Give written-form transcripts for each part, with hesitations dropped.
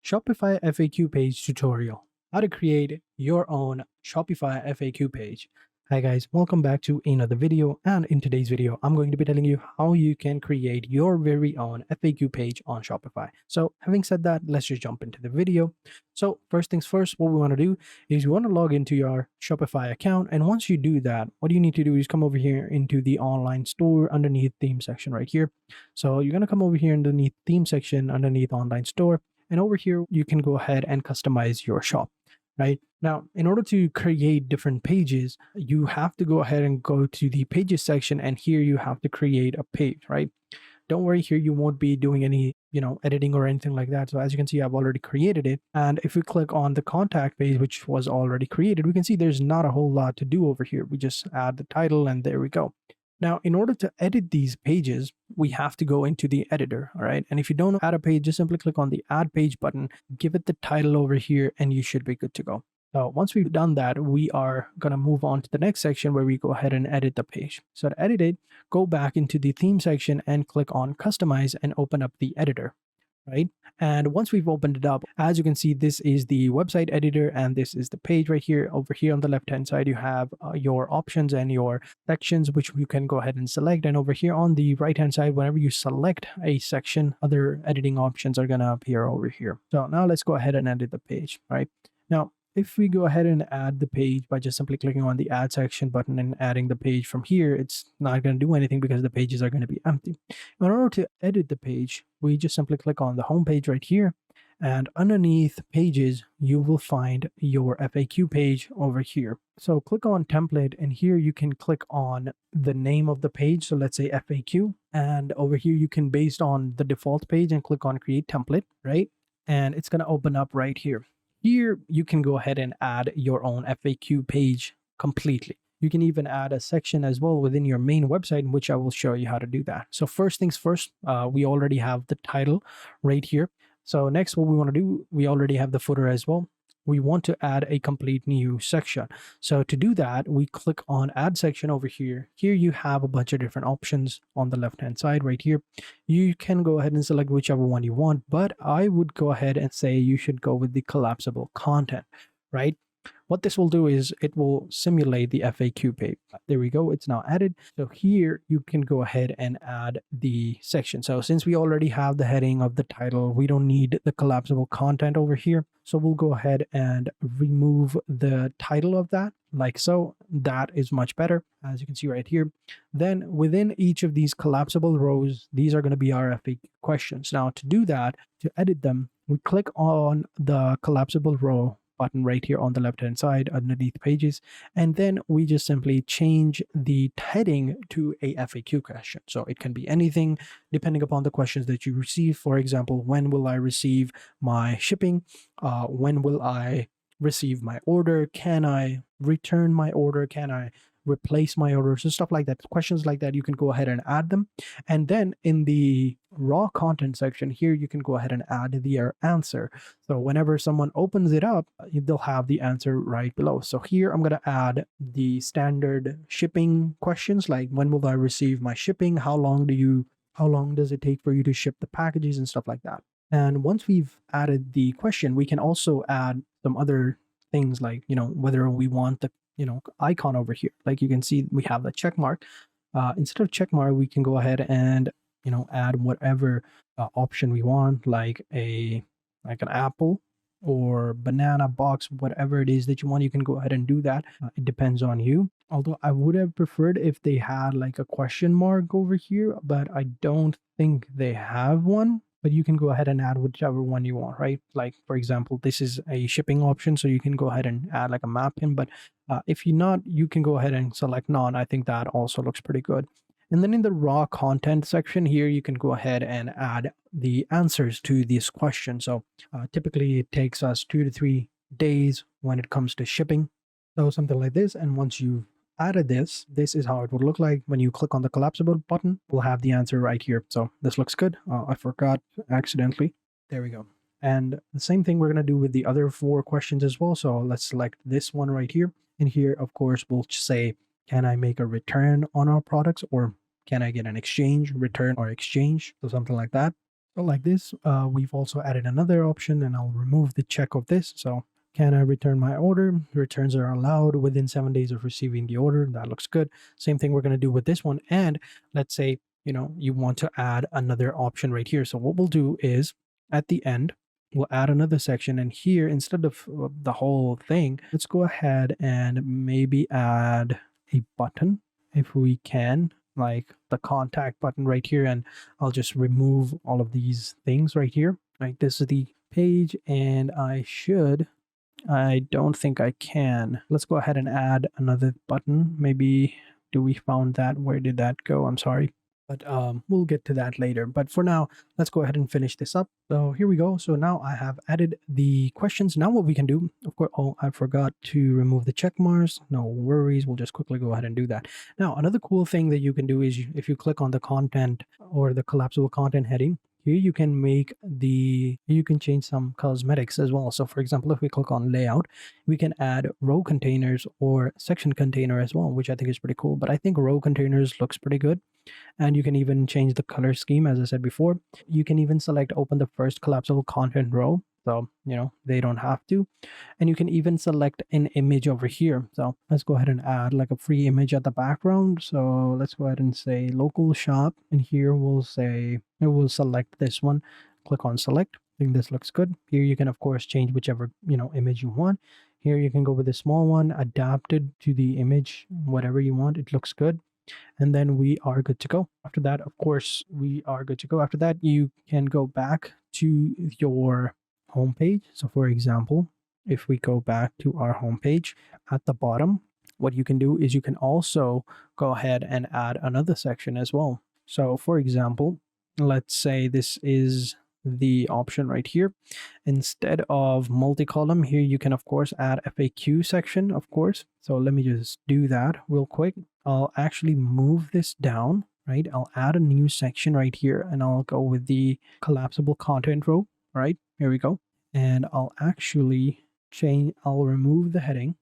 Shopify FAQ page tutorial, how to create your own Shopify FAQ page. Hi guys, welcome back to another video, and in today's video I'm going to be telling you how you can create your very own FAQ page on Shopify. So having said that, let's just jump into the video. So first things first, what we want to do is we want to log into your Shopify account, and once you do that, what you need to do is come over here into the online store underneath theme section right here. So you're going to come over here underneath theme section underneath online store, and over here, you can go ahead and customize your shop, right? Now, in order to create different pages, you have to go ahead and go to the pages section, and here you have to create a page, right? Don't worry, here you won't be doing any, editing or anything like that. So as you can see, I've already created it. And if we click on the contact page, which was already created, we can see there's not a whole lot to do over here. We just add the title and there we go. Now, in order to edit these pages, we have to go into the editor, all right? And if you don't add a page, just simply click on the add page button, give it the title over here, and you should be good to go. So once we've done that, we are going to move on to the next section where we go ahead and edit the page. So to edit it, go back into the theme section and click on customize and open up the editor, right? And once we've opened it up, as you can see, this is the website editor and this is the page right here. Over here on the left hand side, you have your options and your sections, which you can go ahead and select. And over here on the right hand side, whenever you select a section, other editing options are going to appear over here. So now let's go ahead and edit the page, right? Now, if we go ahead and add the page by just simply clicking on the add section button and adding the page from here, it's not going to do anything because the pages are going to be empty. In order to edit the page, we just simply click on the home page right here, and underneath pages, you will find your FAQ page over here. So click on template, and here you can click on the name of the page. So let's say FAQ, and over here you can, based on the default page, and click on create template, right? And it's going to open up right here. Here, you can go ahead and add your own FAQ page completely. You can even add a section as well within your main website, in which I will show you how to do that. So first things first, we already have the title right here. So next, what we want to do, we already have the footer as well. We want to add a complete new section. So to do that, we click on add section over here. Here you have a bunch of different options on the left-hand side right here. You can go ahead and select whichever one you want, but I would go ahead and say you should go with the collapsible content, right? What this will do is it will simulate the FAQ page. There we go. It's now added. So here you can go ahead and add the section. So since we already have the heading of the title, we don't need the collapsible content over here. So we'll go ahead and remove the title of that like so. That is much better, as you can see right here. Then within each of these collapsible rows, these are going to be our FAQ questions. Now to do that, to edit them, we click on the collapsible row button right here on the left hand side underneath pages, and then we just simply change the heading to a FAQ question. So it can be anything depending upon the questions that you receive. For example, when will I receive my shipping? When will I receive my order? Can I return my order? Can I replace my orders? And stuff like that. Questions like that, you can go ahead and add them. And then in the raw content section here, you can go ahead and add their answer. So whenever someone opens it up, they'll have the answer right below. So here I'm going to add the standard shipping questions, like when will I receive my shipping? How long does it take for you to ship the packages and stuff like that? And once we've added the question, we can also add some other things like, whether we want the icon over here. Like you can see, we have the check mark. Instead of check mark, we can go ahead and add whatever option we want, like an apple or banana box, whatever it is that you want. You can go ahead and do that. It depends on you. Although I would have preferred if they had like a question mark over here, but I don't think they have one. But you can go ahead and add whichever one you want, right? Like, for example, this is a shipping option, so you can go ahead and add like a map pin. But if you're not, you can go ahead and select none. I think that also looks pretty good. And then in the raw content section here, you can go ahead and add the answers to this question. So typically it takes us 2 to 3 days when it comes to shipping. So something like this. And once you've added this is how it would look like. When you click on the collapsible button, we'll have the answer right here. So this looks good. I forgot accidentally. There we go. And the same thing we're going to do with the other 4 questions as well. So let's select this one right here. And here, of course, we'll say, can I make a return on our products, or can I get an exchange, return or exchange? So something like that. like this. We've also added another option, and I'll remove the check of this. So can I return my order? Returns are allowed within 7 days of receiving the order. That looks good. Same thing we're going to do with this one. And let's say, you want to add another option right here. So what we'll do is at the end, we'll add another section. And here, instead of the whole thing, let's go ahead and maybe add a button if we can, like the contact button right here. And I'll just remove all of these things right here. Right, this is the page, and I don't think I can. Let's go ahead and add another button. Maybe, do we found that? Where did that go? I'm sorry. But we'll get to that later. But for now, let's go ahead and finish this up. So here we go. So now I have added the questions. Now what we can do, of course, oh, I forgot to remove the check marks. No worries. We'll just quickly go ahead and do that. Now, another cool thing that you can do is if you click on the content or the collapsible content heading, here you can change some cosmetics as well. So for example, if we click on layout, we can add row containers or section container as well, which I think is pretty cool. But I think row containers looks pretty good. And you can even change the color scheme, as I said before. You can even select open the first collapsible content row. So, they don't have to. And you can even select an image over here. So let's go ahead and add like a free image at the background. So let's go ahead and say local shop. And here we'll select this one. Click on select. I think this looks good. Here you can, of course, change whichever, image you want. Here you can go with the small one, adapted to the image, whatever you want. It looks good. And then we are good to go. After that, of course, we are good to go. After that, you can go back to your homepage. So for example, if we go back to our homepage at the bottom, what you can do is you can also go ahead and add another section as well. So for example, let's say this is the option right here. Instead of multi-column, here you can of course add FAQ section, of course. So let me just do that real quick. I'll actually move this down, right? I'll add a new section right here, and I'll go with the collapsible content row, right? Here we go. And I'll actually I'll remove the heading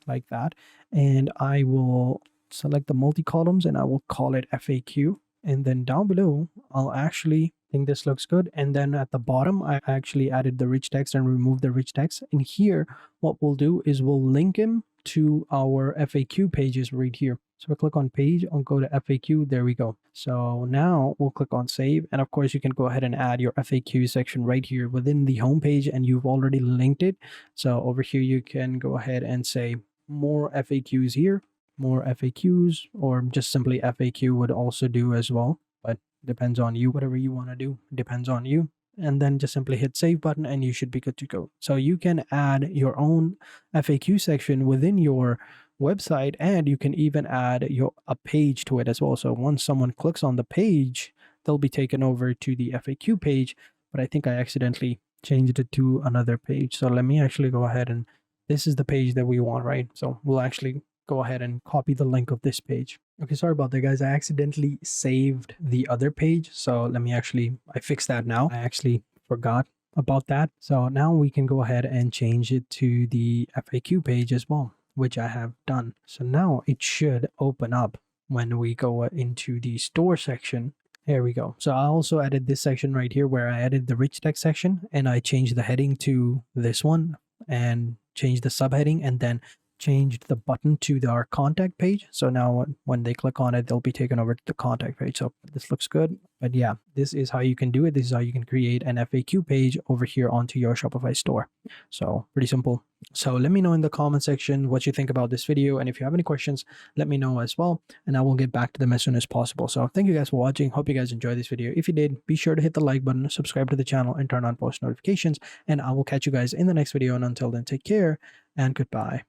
like that, and I will select the multi-columns and I will call it FAQ. And then down below, I'll actually think this looks good. And then at the bottom, I actually added the rich text and removed the rich text. And here, what we'll do is we'll link him to our FAQ pages right here. So we click on page, I'll go to FAQ, there we go. So now we'll click on save. And of course, you can go ahead and add your FAQ section right here within the home page, and you've already linked it. So over here, you can go ahead and say more FAQs here. More FAQs, or just simply FAQ would also do as well, but depends on you. Whatever you want to do depends on you. And then just simply hit save button and you should be good to go. So you can add your own FAQ section within your website, and you can even add a page to it as well. So once someone clicks on the page, they'll be taken over to the FAQ page, but I think I accidentally changed it to another page. So let me actually go ahead, and this is the page that we want, right? So we'll actually go ahead and copy the link of this page. Okay, sorry about that, guys. I accidentally saved the other page. So I fixed that now. I actually forgot about that. So now we can go ahead and change it to the FAQ page as well, which I have done. So now it should open up when we go into the store section. There we go. So I also added this section right here where I added the rich text section, and I changed the heading to this one and changed the subheading, and then changed the button to our contact page. So now when they click on it, they'll be taken over to the contact page. So this looks good. But yeah, this is how you can do it. This is how you can create an FAQ page over here onto your Shopify store. So pretty simple. So let me know in the comment section what you think about this video. And if you have any questions, let me know as well. And I will get back to them as soon as possible. So thank you guys for watching. Hope you guys enjoyed this video. If you did, be sure to hit the like button, subscribe to the channel, and turn on post notifications. And I will catch you guys in the next video. And until then, take care and goodbye.